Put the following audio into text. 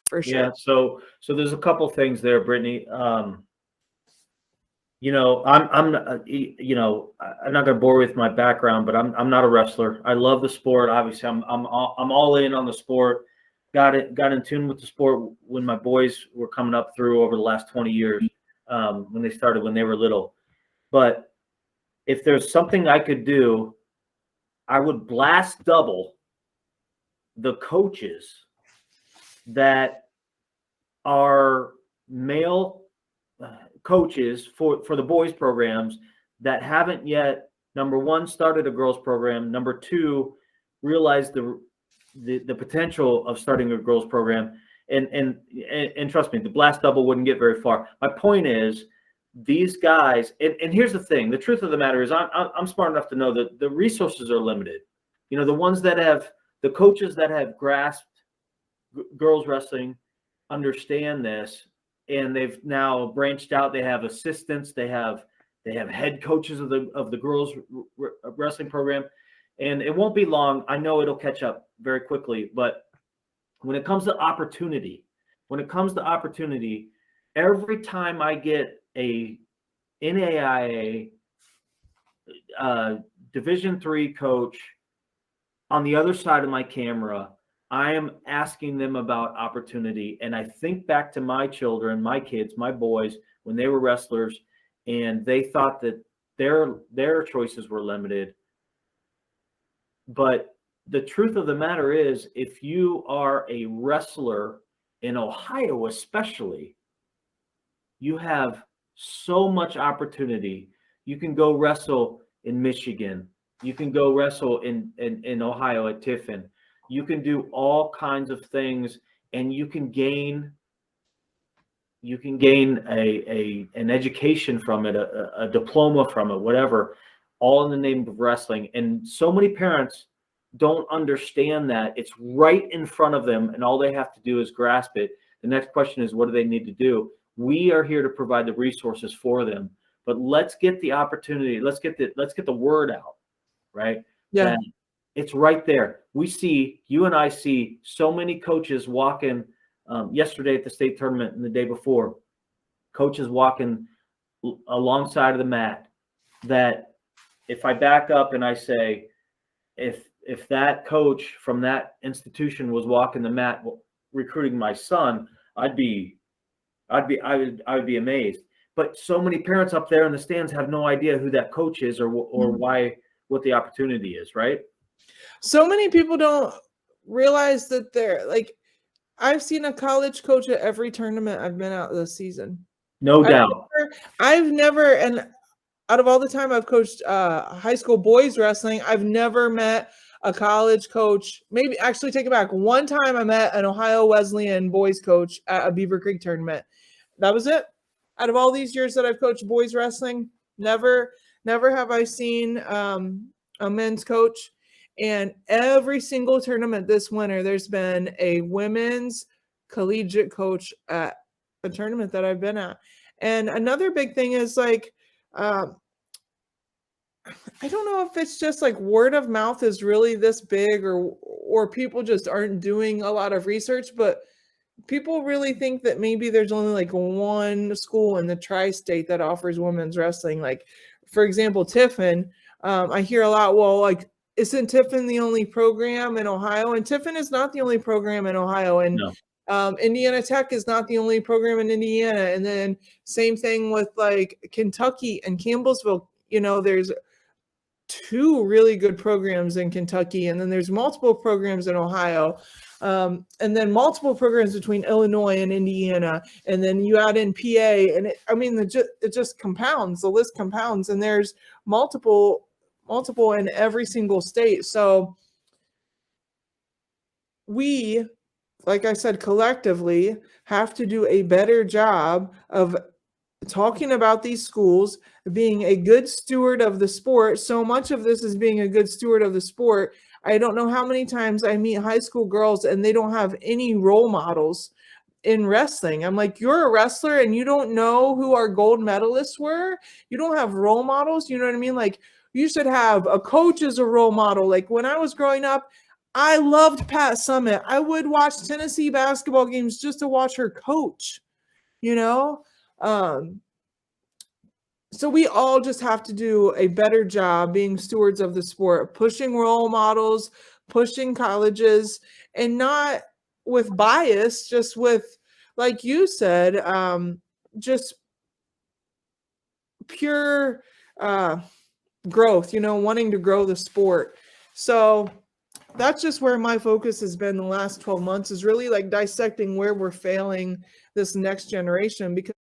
for Yeah. sure. So there's a couple things there, Brittany. I'm not gonna bore with my background, but I'm not a wrestler. I love the sport. Obviously, I'm all in on the sport. Got in tune with the sport when my boys were coming up through over the last 20 years, when they started when they were little. But if there's something I could do, I would blast double the coaches that are male coaches for the boys programs that haven't yet, number one, started a girls program, number two, realized the potential of starting a girls program, and trust me, the blast double wouldn't get very far. My point is, these guys, and here's the thing: the truth of the matter is, I'm smart enough to know that the resources are limited. The coaches that have grasped girls wrestling understand this, and they've now branched out. They have assistants. They have head coaches of the girls wrestling program, and it won't be long. I know it'll catch up very quickly. But when it comes to opportunity, every time I get a NAIA Division III coach on the other side of my camera, I am asking them about opportunity. And I think back to my children, my kids, my boys, when they were wrestlers, and they thought that their choices were limited. But the truth of the matter is, if you are a wrestler in Ohio, especially, you have so much opportunity. You can go wrestle in Michigan. You can go wrestle in Ohio at Tiffin. You can do all kinds of things, and you can gain an education from it, a diploma from it, whatever, all in the name of wrestling. And so many parents don't understand that it's right in front of them, and all they have to do is grasp it. The next question is, what do they need to do? We are here to provide the resources for them, but let's get the opportunity. Let's get the word out, right? Yeah. That it's right there. You and I see so many coaches walking. Yesterday at the state tournament and the day before, coaches walking alongside of the mat, that if I back up and I say, if that coach from that institution was walking the mat recruiting my son, I would be amazed. But so many parents up there in the stands have no idea who that coach is or what the opportunity is, right? So many people don't realize that they're like, I've seen a college coach at every tournament I've been at this season. No doubt. I've never, and out of all the time I've coached high school boys wrestling, I've never met a college coach. Maybe actually take it back. One time I met an Ohio Wesleyan boys coach at a Beaver Creek tournament. That was it. Out of all these years that I've coached boys wrestling, never have I seen a men's coach. And every single tournament this winter, there's been a women's collegiate coach at a tournament that I've been at. And another big thing is like, I don't know if it's just like word of mouth is really this big, or people just aren't doing a lot of research, but people really think that maybe there's only like one school in the tri-state that offers women's wrestling. Like, for example, Tiffin, I hear a lot, well, like, isn't Tiffin the only program in Ohio? And Tiffin is not the only program in Ohio. And no. Indiana Tech is not the only program in Indiana. And then same thing with like Kentucky and Campbellsville. There's 2 really good programs in Kentucky, and then there's multiple programs in Ohio, and then multiple programs between Illinois and Indiana, and then you add in PA, and it just compounds. The list compounds, and there's multiple in every single state. So we, like I said, collectively have to do a better job of talking about these schools, being a good steward of the sport. So much of this is being a good steward of the sport. I don't know how many times I meet high school girls and they don't have any role models in wrestling. I'm like, you're a wrestler and you don't know who our gold medalists were? You don't have role models? You know what I mean? Like, you should have a coach as a role model. Like when I was growing up, I loved Pat Summitt. I would watch Tennessee basketball games just to watch her coach, you know? So we all just have to do a better job being stewards of the sport, pushing role models, pushing colleges, and not with bias, just with, like you said, just pure growth, wanting to grow the sport. So that's just where my focus has been the last 12 months, is really like dissecting where we're failing this next generation, because